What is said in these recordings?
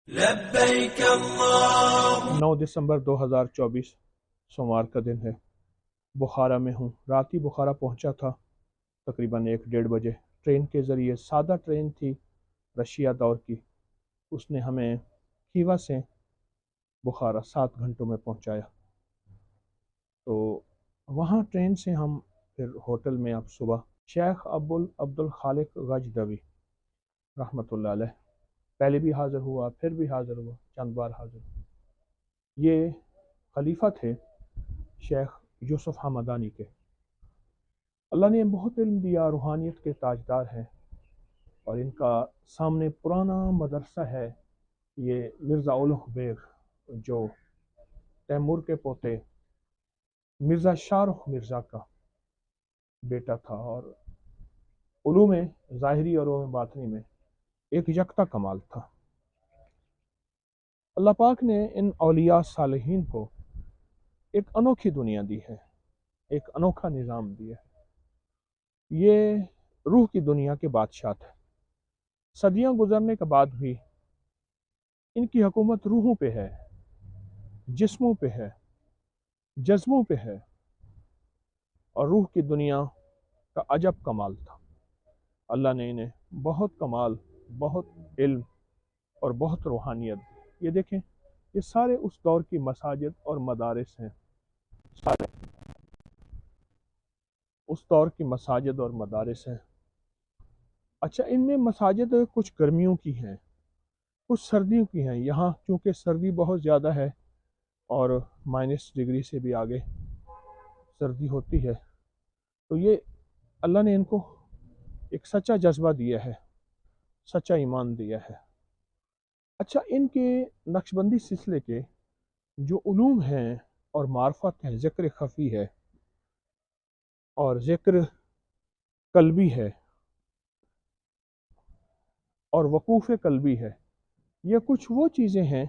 لبیک اللہ 9 دسمبر 2024 سوموار کا دن ہے۔ بخارا میں ہوں۔ رات ہی بخارا پہنچا تھا، تقریباً 1-1:30 بجے۔ ٹرین کے ذریعے، سادہ ٹرین تھی رشیا دور کی، اس نے ہمیں کھیوا سے بخارا 7 گھنٹوں میں پہنچایا۔ تو وہاں ٹرین سے ہم پھر ہوٹل میں اب صبح شیخ عبدالخالق غجدوی رحمۃ اللہ علیہ، پہلے بھی حاضر ہوا، پھر بھی حاضر ہوا، چند بار حاضر ہوا۔ یہ خلیفہ تھے شیخ یوسف حمدانی کے۔ اللہ نے بہت علم دیا، روحانیت کے تاجدار ہیں، اور ان کا سامنے پرانا مدرسہ ہے۔ یہ مرزا اولوغ بیگ جو تیمور کے پوتے مرزا شاہ رخ مرزا کا بیٹا تھا، اور علوم ظاہری اور علوم باطنی میں ایک یکتا کمال تھا۔ اللہ پاک نے ان اولیاء صالحین کو ایک انوکھی دنیا دی ہے، ایک انوکھا نظام دیا ہے۔ یہ روح کی دنیا کے بادشاہ تھے۔ صدیاں گزرنے کے بعد بھی ان کی حکومت روحوں پہ ہے، جسموں پہ ہے، جذبوں پہ ہے، اور روح کی دنیا کا عجب کمال تھا۔ اللہ نے انہیں بہت کمال، بہت علم اور بہت روحانیت دی۔ یہ دیکھیں، یہ سارے اس دور کی مساجد اور مدارس ہیں، سارے اس دور کی مساجد اور مدارس ہیں۔ اچھا، ان میں مساجد کچھ گرمیوں کی ہیں، کچھ سردیوں کی ہیں۔ یہاں چونکہ سردی بہت زیادہ ہے اور -ڈگری سے بھی آگے سردی ہوتی ہے، تو یہ اللہ نے ان کو ایک سچا جذبہ دیا ہے، سچا ایمان دیا ہے۔ اچھا، ان کے نقش بندی سلسلے کے جو علوم ہیں اور معرفت ہے، ذکر خفی ہے اور ذکر قلبی ہے اور وقوف قلبی ہے، یہ کچھ وہ چیزیں ہیں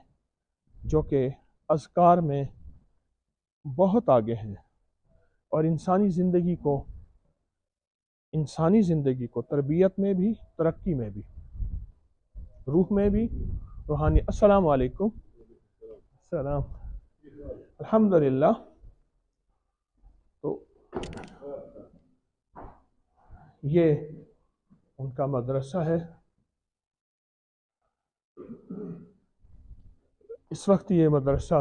جو کہ اذکار میں بہت آگے ہیں، اور انسانی زندگی کو تربیت میں بھی، ترقی میں بھی، روح میں بھی، روحانی۔ السلام علیکم۔ السلام۔ الحمدللہ۔ تو یہ ان کا مدرسہ ہے۔ اس وقت یہ مدرسہ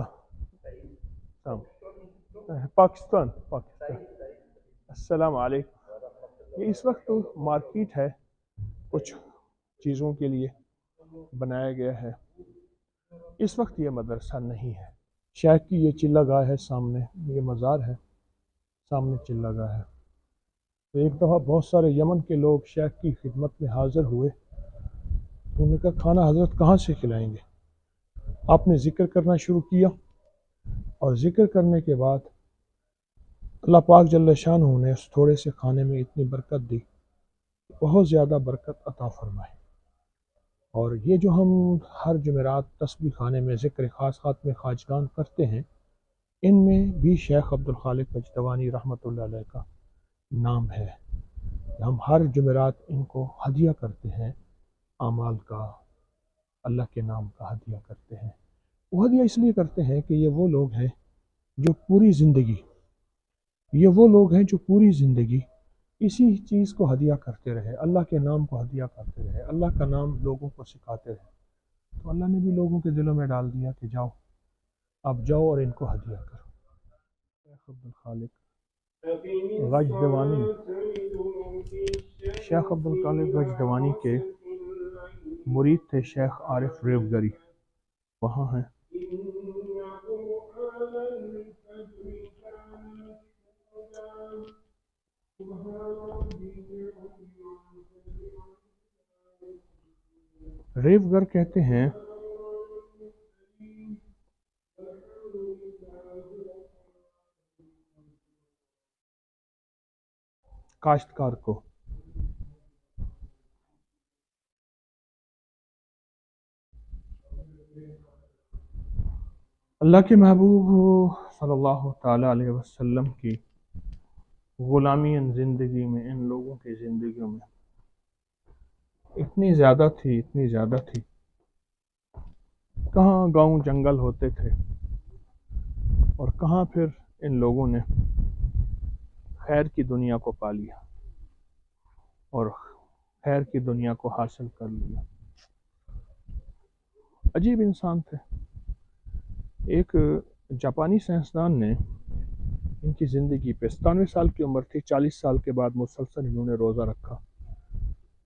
پاکستان السلام علیکم۔ یہ اس وقت مارکیٹ ہے، کچھ چیزوں کے لیے بنایا گیا ہے۔ اس وقت یہ مدرسہ نہیں ہے۔ شیخ کی یہ چلہ گاہ ہے، سامنے یہ مزار ہے، سامنے چلہ گاہ ہے۔ تو ایک دفعہ بہت سارے یمن کے لوگ شیخ کی خدمت میں حاضر ہوئے، تو انہوں نے کہا کھانا حضرت کہاں سے کھلائیں گے؟ آپ نے ذکر کرنا شروع کیا، اور ذکر کرنے کے بعد اللہ پاک جل شانہ نے اس تھوڑے سے کھانے میں اتنی برکت دی، بہت زیادہ برکت عطا فرمائی۔ اور یہ جو ہم ہر جمعرات تسبیح خانے میں ذکر خاص خاتمے خواجگان کرتے ہیں، ان میں بھی شیخ عبدالخالق غجدوانی رحمۃ اللہ علیہ کا نام ہے۔ ہم ہر جمعرات ان کو ہدیہ کرتے ہیں، اعمال کا، اللہ کے نام کا ہدیہ کرتے ہیں۔ وہ ہدیہ اس لیے کرتے ہیں کہ یہ وہ لوگ ہیں جو پوری زندگی اسی چیز کو ہدیہ کرتے رہے، اللہ کے نام کو ہدیہ کرتے رہے، اللہ کا نام لوگوں کو سکھاتے رہے۔ تو اللہ نے بھی لوگوں کے دلوں میں ڈال دیا کہ جاؤ، اب جاؤ اور ان کو ہدیہ کرو۔ شیخ عبدالخالق غجدوانی، شیخ عبدالخالق غجدوانی کے مرید تھے شیخ عارف ریوگری، وہاں ہیں۔ ریوگر کہتے ہیں کاشتکار کو۔ اللہ کے محبوب صلی اللہ تعالیٰ علیہ وسلم کی غلامی ان زندگی میں، ان لوگوں کی زندگیوں میں اتنی زیادہ تھی کہاں گاؤں جنگل ہوتے تھے اور کہاں پھر ان لوگوں نے خیر کی دنیا کو پا لیا اور خیر کی دنیا کو حاصل کر لیا. عجیب انسان تھے. ایک جاپانی سائنسدان نے ان کی زندگی پہ 97 سال کی عمر تھی، 40 سال کے بعد مسلسل انہوں نے روزہ رکھا.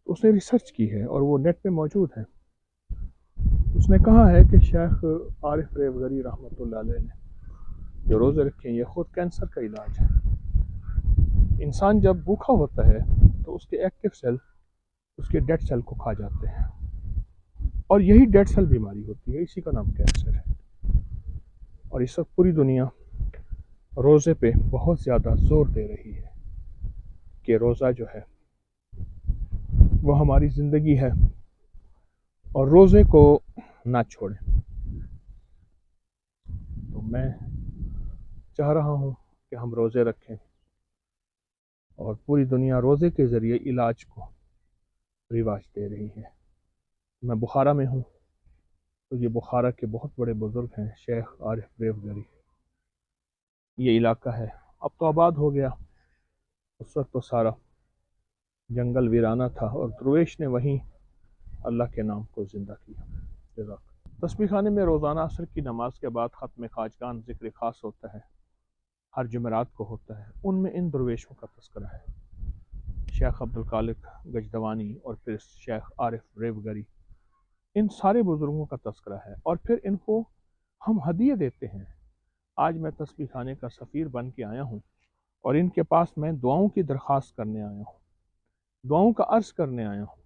اس نے ریسرچ کی ہے اور وہ نیٹ پہ موجود ہے. اس نے کہا ہے کہ شیخ عارف ریوگری رحمۃ اللہ علیہ نے جو روزے رکھے ہیں یہ خود کینسر کا علاج ہے. انسان جب بھوکا ہوتا ہے تو اس کے ایکٹیو سیل اس کے ڈیڈ سیل کو کھا جاتے ہیں اور یہی ڈیڈ سیل بیماری ہوتی ہے، اسی کا نام کینسر ہے. اور اس وقت پوری دنیا روزے پہ بہت زیادہ زور دے رہی ہے کہ روزہ جو ہے وہ ہماری زندگی ہے اور روزے کو نہ چھوڑیں. تو میں چاہ رہا ہوں کہ ہم روزے رکھیں اور پوری دنیا روزے کے ذریعے علاج کو رواج دے رہی ہے. میں بخارا میں ہوں تو یہ بخارا کے بہت بڑے بزرگ ہیں شیخ عارف ریوگری. یہ علاقہ ہے، اب تو آباد ہو گیا، اس وقت تو سارا جنگل ویرانہ تھا اور درویش نے وہیں اللہ کے نام کو زندہ کیا. جزاک. تسبیح خانے میں روزانہ عصر کی نماز کے بعد ختم خواجگان ذکر خاص ہوتا ہے، ہر جمعرات کو ہوتا ہے. ان میں ان درویشوں کا تذکرہ ہے، شیخ عبدالخالق گجدوانی اور پھر شیخ عارف ریوگری. ان سارے بزرگوں کا تذکرہ ہے اور پھر ان کو ہم ہدیے دیتے ہیں. آج میں تسبیح خانے کا سفیر بن کے آیا ہوں اور ان کے پاس میں دعاؤں کی درخواست کرنے آیا ہوں، دعاؤں کا عرض کرنے آیا ہوں.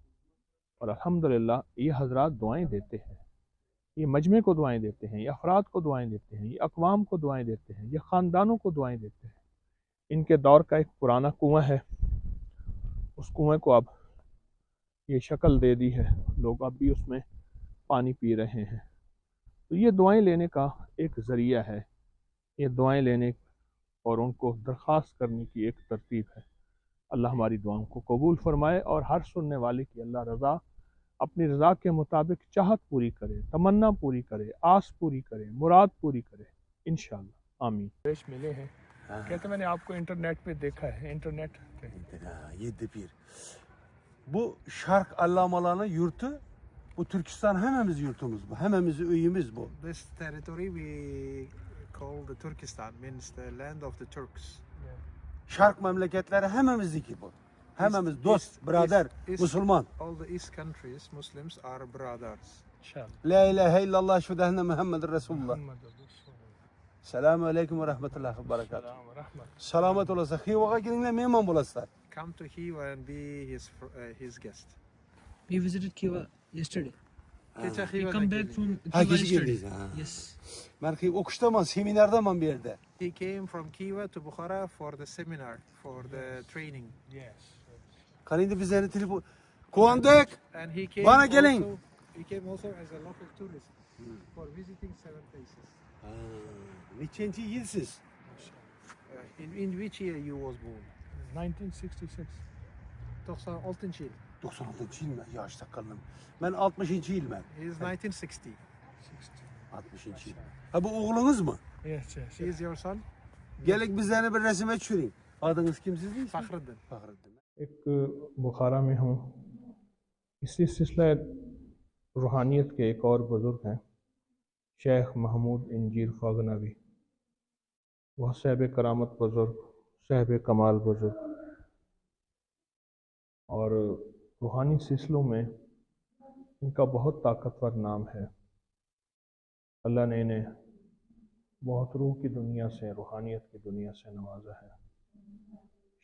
اور الحمدللہ یہ حضرات دعائیں دیتے ہیں، یہ مجمع کو دعائیں دیتے ہیں، یہ افراد کو دعائیں دیتے ہیں، یہ اقوام کو دعائیں دیتے ہیں، یہ خاندانوں کو دعائیں دیتے ہیں. ان کے دور کا ایک پرانا کنواں ہے، اس کنویں کو اب یہ شکل دے دی ہے، لوگ اب بھی اس میں پانی پی رہے ہیں. تو یہ دعائیں لینے کا ایک ذریعہ ہے، یہ دعائیں لینے اور ان کو درخواست کرنے کی ایک ترتیب ہے. اللہ ہماری دعاؤں کو قبول فرمائے اور ہر سننے والے کی اللہ رضا اپنی رضا کے مطابق چاہت پوری کرے، تمنا پوری کرے، آس پوری کرے، مراد پوری کرے انشاءاللہ. آمین. پیش ملے ہیں کہتے میں نے آپ کو انٹرنیٹ پہ دیکھا ہے. انٹرنیٹ پہ Yedi bir. Bu Şark Allamalana yurtu, bu Türkistan hemimiz yurtumuz bu. Hemimiz üyemiz bu. This territory we call the Turkestan, means the land of the Turks. Şark memleketleri hemimizdeki bu. Hemimiz dost, birader, Müslüman. All the East countries, Muslims are brothers. انشاءاللہ. La ilahe illallah şüdehne Muhammed Resulullah. Selamun aleyküm ve rahmetullahi ve berekatuhu. Selam ve rahmet. Selamet olasın. Hivaka gidinle mehman bulasılar. Come to Hiva and be his guest. We visited Kiva yesterday. Keça We Hiva come na back gelin. from Ha, Kiva gece yesterday. geldiyiz, ha. Yes. Ben okuştaman, seminerdaman bir yerde. He came from Kiva to Bukhara for the seminar, for the training. Yes. Kanindi bizleri telefon. Kuandek. And he came Bana gelin. also, he came also as a local tourist for visiting 7 places. Niçinci yılsız? In which year you was born? 1966. 96 yıl. 96. yıl mı? Yaşta kaldım. Ben 60. yıl ben. He is 1960. 60. yıl. Ha bu oğlunuz mu? Yes, yes. He is your son? Gelin bizlerini bir resime çürüyün. Adınız kimsiz değil mi? Fakhruddin. Fakhruddin. ایک بخارا میں ہوں. اسی سلسلہ روحانیت کے ایک اور بزرگ ہیں شیخ محمود انجیر فاغنوی. وہ صاحب کرامت بزرگ، صاحب کمال بزرگ، اور روحانی سلسلوں میں ان کا بہت طاقتور نام ہے. اللہ نے انہیں بہت روح کی دنیا سے، روحانیت کی دنیا سے نوازا ہے.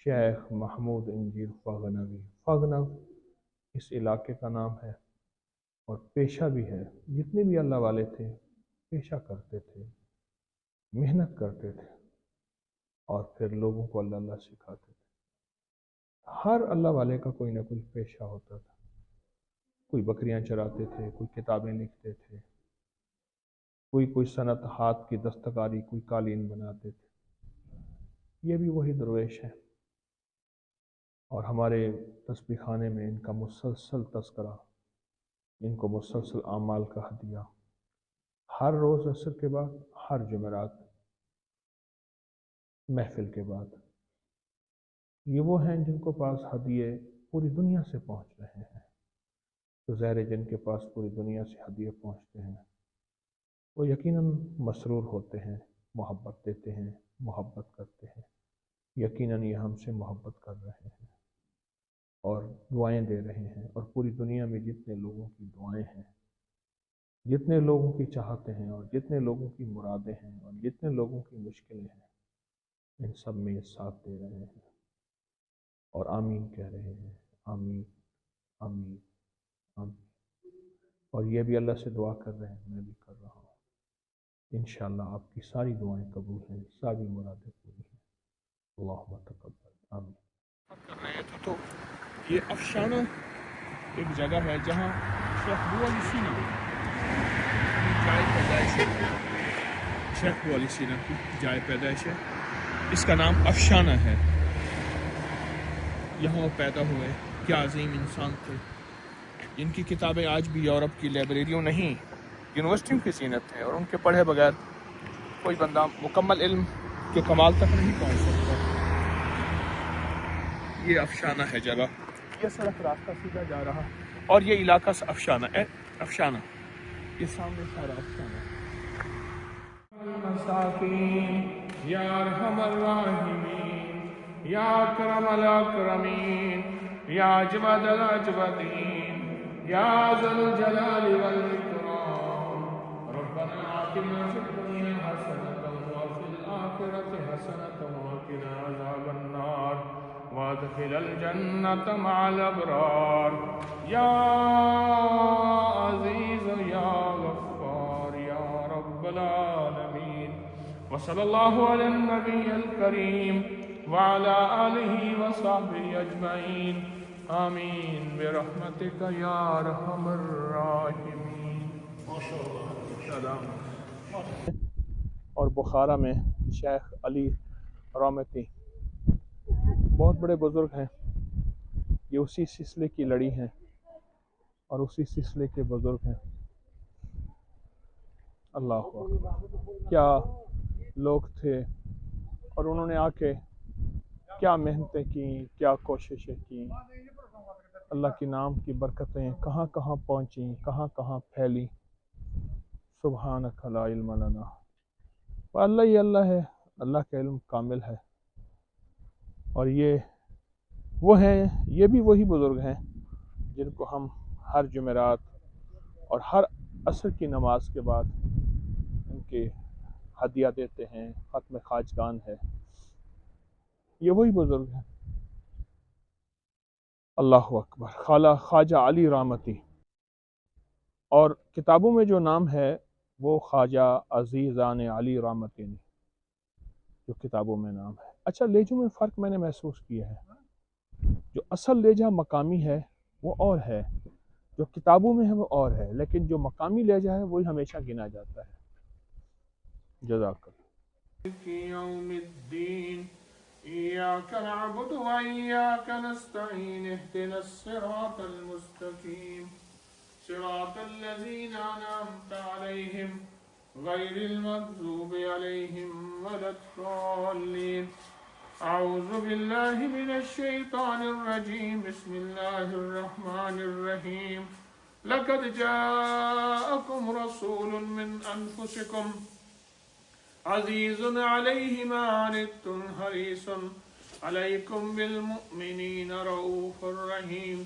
شیخ محمود انجیر فاغنوی. فاغنو اس علاقے کا نام ہے اور پیشہ بھی ہے. جتنے بھی اللہ والے تھے پیشہ کرتے تھے، محنت کرتے تھے اور پھر لوگوں کو اللہ اللہ سکھاتے تھے. ہر اللہ والے کا کوئی نہ کوئی پیشہ ہوتا تھا. کوئی بکریاں چراتے تھے، کوئی کتابیں لکھتے تھے، کوئی صنعت ہاتھ کی دستکاری، کوئی قالین بناتے تھے. یہ بھی وہی درویش ہیں اور ہمارے تسبیح خانے میں ان کا مسلسل تذکرہ، ان کو مسلسل اعمال کا ہدیہ ہر روز عصر کے بعد، ہر جمعرات محفل کے بعد، یہ وہ ہیں جن کو پاس ہدیے پوری دنیا سے پہنچ رہے ہیں. تو ظاہر جن کے پاس پوری دنیا سے ہدیے پہنچتے ہیں وہ یقیناً مسرور ہوتے ہیں، محبت دیتے ہیں، محبت کرتے ہیں. یقیناً یہ ہم سے محبت کر رہے ہیں اور دعائیں دے رہے ہیں، اور پوری دنیا میں جتنے لوگوں کی دعائیں ہیں، جتنے لوگوں کی چاہتے ہیں، اور جتنے لوگوں کی مرادیں ہیں، اور جتنے لوگوں کی مشکلیں ہیں، ان سب میں یہ ساتھ دے رہے ہیں اور آمین کہہ رہے ہیں. آمین آمین آمین. اور یہ بھی اللہ سے دعا کر رہے ہیں، میں بھی کر رہا ہوں. انشاءاللہ آپ کی ساری دعائیں قبول ہیں، ساری مرادیں پوری ہیں. اللہم تقبل. آمین. کر رہے تھے تو یہ افشانہ ایک جگہ ہے جہاں شیخ ابو علی سینا جائے پیدائش ہے. شیخ ابو علی سینا کی جائے پیدائش ہے. اس کا نام افشانہ ہے. یہاں وہ پیدا ہوئے. کیا عظیم انسان تھے. جن کی کتابیں آج بھی یورپ کی لائبریریوں نہیں یونیورسٹیوں کی زینت ہیں، اور ان کے پڑھے بغیر کوئی بندہ مکمل علم کے کمال تک نہیں پہنچ سکتا. یہ افشانہ ہے جگہ. یہ سڑک راستہ سیدھا جا رہا اور یہ علاقہ افشانہ ہے. افشانہ یہ سامنے سارا افشانہ ہے. المساکین یا ارحم الراحمین یا اکرم الاکرمین یا اجود الاجودین یا ذا الجلال والاکرام. ربنا آتنا فی الدنیا حسنۃ وفی الآخرۃ حسنۃ وقنا عذاب النار وادخل الجنة مع الأبرار یا عزیز یا غفار یا رب العالمین. وصلی اللہ علی النبی الکریم وعلى آلہ وصحبہ اجمعین. آمین برحمتک یا ارحم الراحمین. اور بخارا میں شیخ علی رامتی بہت بڑے بزرگ ہیں. یہ اسی سلسلے کی لڑی ہیں اور اسی سلسلے کے بزرگ ہیں. اللہ اکبر. کیا لوگ تھے اور انہوں نے آ کے کیا محنتیں کی، کیا کوششیں کی. اللہ کے نام کی برکتیں کہاں کہاں پہنچیں، کہاں کہاں پھیلی. سبحانک لا علم لنا. اللہ ہی اللہ ہے، اللہ کا علم کامل ہے. اور یہ وہ ہیں، یہ بھی وہی بزرگ ہیں جن کو ہم ہر جمعرات اور ہر عصر کی نماز کے بعد ان کے ہدیہ دیتے ہیں. ختم خواجگان ہے. یہ وہی بزرگ ہیں. اللہ اکبر. خواجہ علی رامتی. اور کتابوں میں جو نام ہے وہ خواجہ عزیزان علی رامتی نے، جو کتابوں میں نام ہے. اچھا، لہجوں میں فرق میں نے محسوس کیا ہے. جو اصل لہجہ مقامی ہے وہ اور ہے، جو کتابوں میں ہے وہ اور ہے، لیکن جو مقامی لہجہ ہے وہی ہمیشہ گنا جاتا ہے. جزاک اللہ. یوم الدین ایاک نعبد و ایاک نستعین اہدنا الصراط المستقیم صراط الذین انعمت علیہم غیر المغضوب علیہم ولا الضالین. اعوذ باللہ من الشیطان الرجیم. بسم اللہ الرحمن الرحیم. لقد جاءکم رسول من انفسکم عزیز علیہ ما عنتم حریص علیکم بالمؤمنین رؤوف رحیم.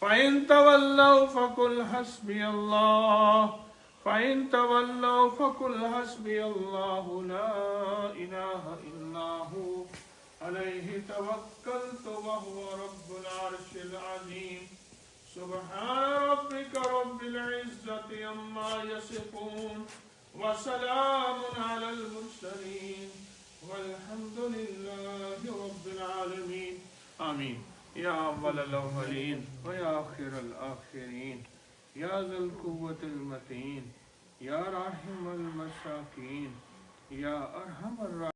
فإن تولوا فقل حسبی اللہ فإن تولوا فقل حسبی اللہ لا الہ الا ہو علیہ توکلت وهو رب العرش العظیم. سبحان ربک رب العزة عما یصفون وسلام علی المرسلین والحمد للہ رب العالمین. آمین. یا اول الاولین و یا آخر الآخرین یا ذا القوة المتین یا راحم المساکین یا ارحم الراحمین.